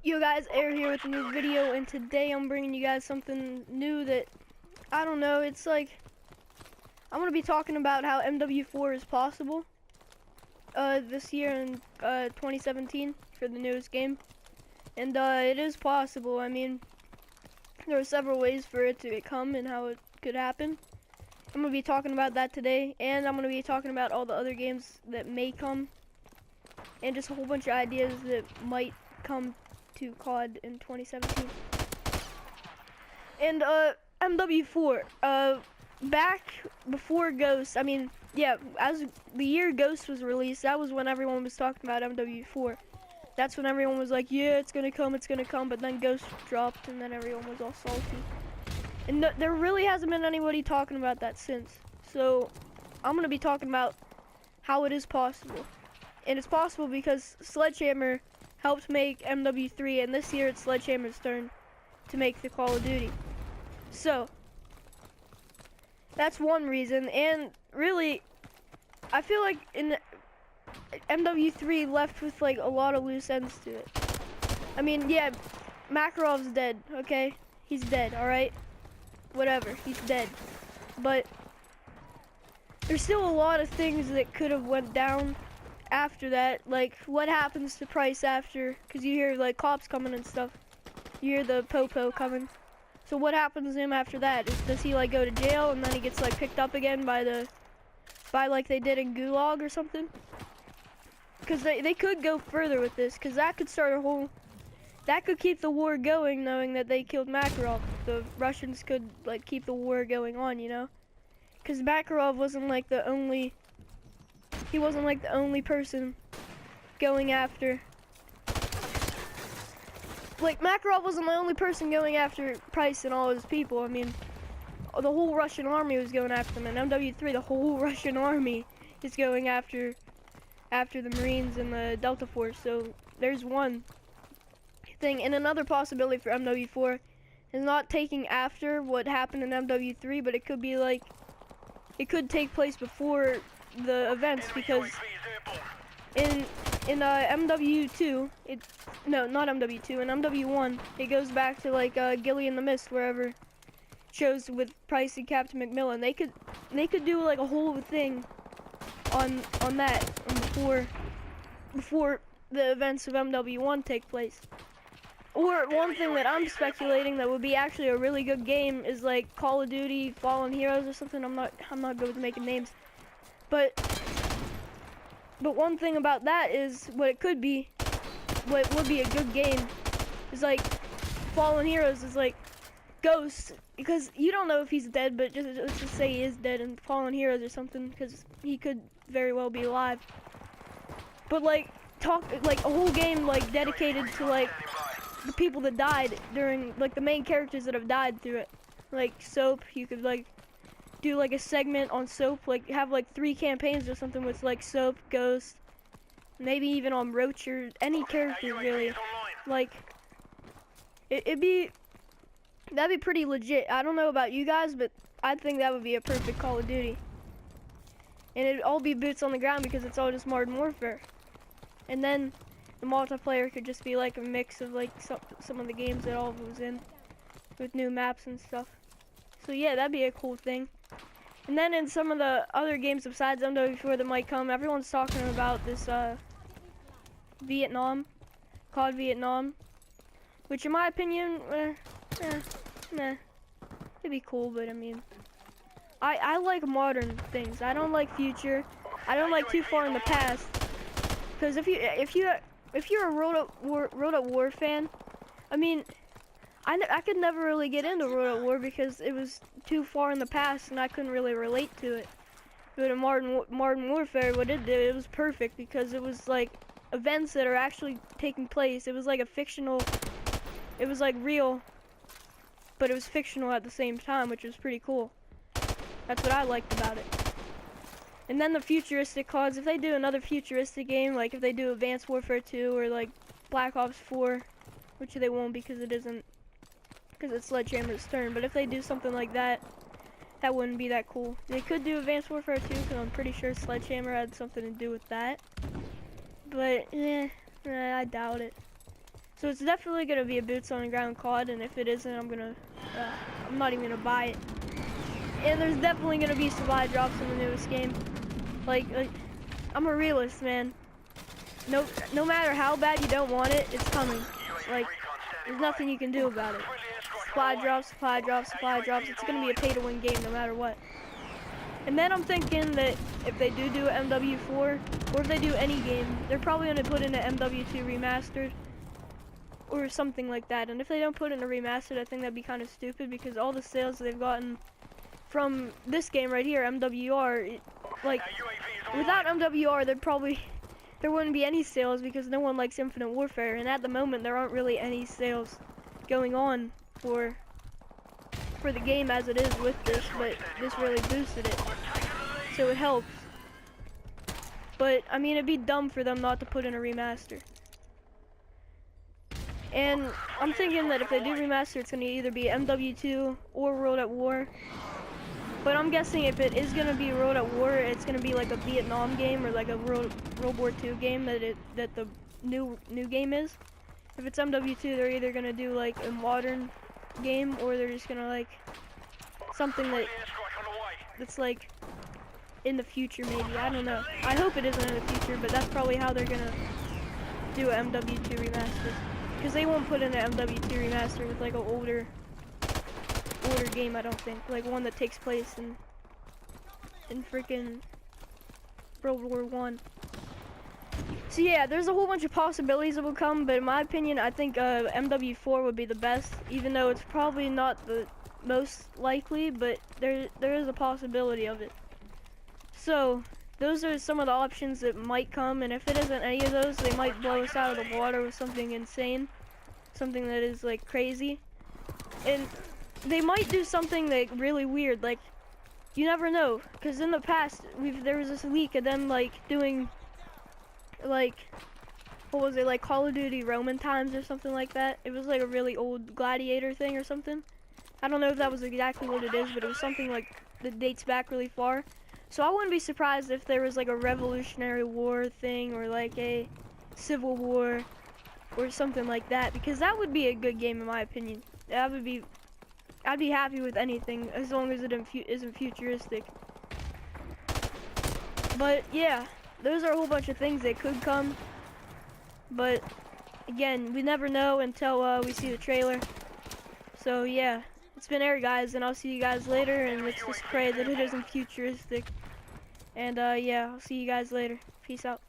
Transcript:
Yo guys, Air here with a new video, and today I'm bringing you guys something new that, I don't know, it's like, I'm going to be talking about how MW4 is possible this year in 2017 for the newest game. And it is possible. I mean, there are several ways for it to come and how it could happen. I'm going to be talking about that today, and I'm going to be talking about all the other games that may come, and just a whole bunch of ideas that might come to COD in 2017. And MW4, back before Ghost, I mean, yeah, as the year Ghost was released, that was when everyone was talking about MW4. That's when everyone was like, yeah, it's gonna come, but then Ghost dropped, and then everyone was all salty. And there really hasn't been anybody talking about that since. So, I'm gonna be talking about how it is possible. And it's possible because Sledgehammer helped make MW3, and this year it's Sledgehammer's turn to make the Call of Duty. So, that's one reason, and really, I feel like in MW3 left with like a lot of loose ends to it. I mean, yeah, Makarov's dead, okay? He's dead, alright? Whatever, he's dead. But there's still a lot of things that could have went down after that, like what happens to Price after, because you hear like cops coming and stuff, you hear the popo coming, so what happens to him after that? Does he like go to jail and then he gets like picked up again by like they did in Gulag or something? Because they could go further with this, because that could start a whole, that could keep the war going, knowing that they killed Makarov. The Russians could like keep the war going on, you know, because Makarov wasn't like the only, he wasn't like the only person going after, like Makarov wasn't the only person going after Price and all his people. I mean, the whole Russian army was going after them, and MW3, the whole Russian army is going after the Marines and the Delta Force. So there's one thing. And another possibility for MW4 is not taking after what happened in MW3, but it could be like, it could take place before the events, because in MW2, no, not MW2, in MW1, it goes back to like Gilly in the Mist, wherever, shows with Price and Captain McMillan. They could do like a whole thing on that before the events of MW1 take place. Or one thing that I'm speculating that would be actually a really good game is like Call of Duty Fallen Heroes or something. I'm not good with making names. But one thing about that is what it could be, what would be a good game, is like Fallen Heroes is like Ghost, because you don't know if he's dead, but let's just say he is dead in Fallen Heroes or something, because he could very well be alive. But like like a whole game like dedicated to like the people that died during, like the main characters that have died through it. Like Soap, you could like do like a segment on Soap, like have like 3 campaigns or something with like Soap, Ghost, maybe even on Roach, or any character really. Like that'd be pretty legit. I don't know about you guys, but I think that would be a perfect Call of Duty. And it'd all be boots on the ground because it's all just Modern Warfare. And then the multiplayer could just be like a mix of like some of the games that all of it was in, with new maps and stuff. So yeah, that'd be a cool thing. And then in some of the other games besides MW4 that might come, everyone's talking about this Vietnam, COD Vietnam, which in my opinion, it'd be cool, but I mean, I like modern things. I don't like future. I don't like too far in the past, because if you're a World at War fan, I mean, I could never really get into World at War because it was too far in the past and I couldn't really relate to it. But in Modern Warfare, what it did, it was perfect because it was like events that are actually taking place. It was like a fictional, it was like real, but it was fictional at the same time, which was pretty cool. That's what I liked about it. And then the futuristic CODs, if they do another futuristic game, like if they do Advanced Warfare 2 or like Black Ops 4, which they won't because it isn't, because it's Sledgehammer's turn, but if they do something like that, that wouldn't be that cool. They could do Advanced Warfare 2, because I'm pretty sure Sledgehammer had something to do with that. But, I doubt it. So it's definitely gonna be a boots on the ground COD, and if it isn't, I'm not even gonna buy it. And there's definitely gonna be supply drops in the newest game. Like I'm a realist, man. No matter how bad you don't want it, it's coming. Like, there's nothing you can do about it. Supply drops, supply drops, supply drops. It's gonna be a pay-to-win game no matter what. And then I'm thinking that if they do MW4, or if they do any game, they're probably gonna put in an MW2 remastered, or something like that. And if they don't put in a remastered, I think that'd be kind of stupid, because all the sales they've gotten from this game right here, MWR, like, without MWR, there wouldn't be any sales, because no one likes Infinite Warfare, and at the moment there aren't really any sales going on for the game as it is with this, but this really boosted it, so it helps. But I mean, it'd be dumb for them not to put in a remaster. And I'm thinking that if they do remaster, it's gonna either be MW2 or World at War. But I'm guessing if it is gonna be World at War, it's gonna be like a Vietnam game or like a World War II game that the new game is. If it's MW2, they're either gonna do like a modern game, or they're just gonna like something that's like in the future, maybe. I don't know. I hope it isn't in the future, but that's probably how they're gonna do an MW2 remaster, because they won't put in an MW2 remaster with like an older game, I don't think, like one that takes place in freaking World War I. So yeah, there's a whole bunch of possibilities that will come, but in my opinion, I think MW4 would be the best, even though it's probably not the most likely, but there is a possibility of it. So those are some of the options that might come, and if it isn't any of those, they might blow us out of the water with something insane, something that is like crazy. And they might do something like really weird, like, you never know, because in the past there was this leak of them like doing like, what was it, like Call of Duty Roman times or something like that. It was like a really old Gladiator thing or something. I don't know if that was exactly what it is, but it was something like that dates back really far. So I wouldn't be surprised if there was like a Revolutionary War thing, or like a Civil War or something like that, because that would be a good game in my opinion. I'd be happy with anything as long as it isn't futuristic. But yeah, those are a whole bunch of things that could come. But again, we never know until we see the trailer. So yeah, it's been Air, guys, and I'll see you guys later. And let's just pray that it isn't futuristic. And yeah, I'll see you guys later. Peace out.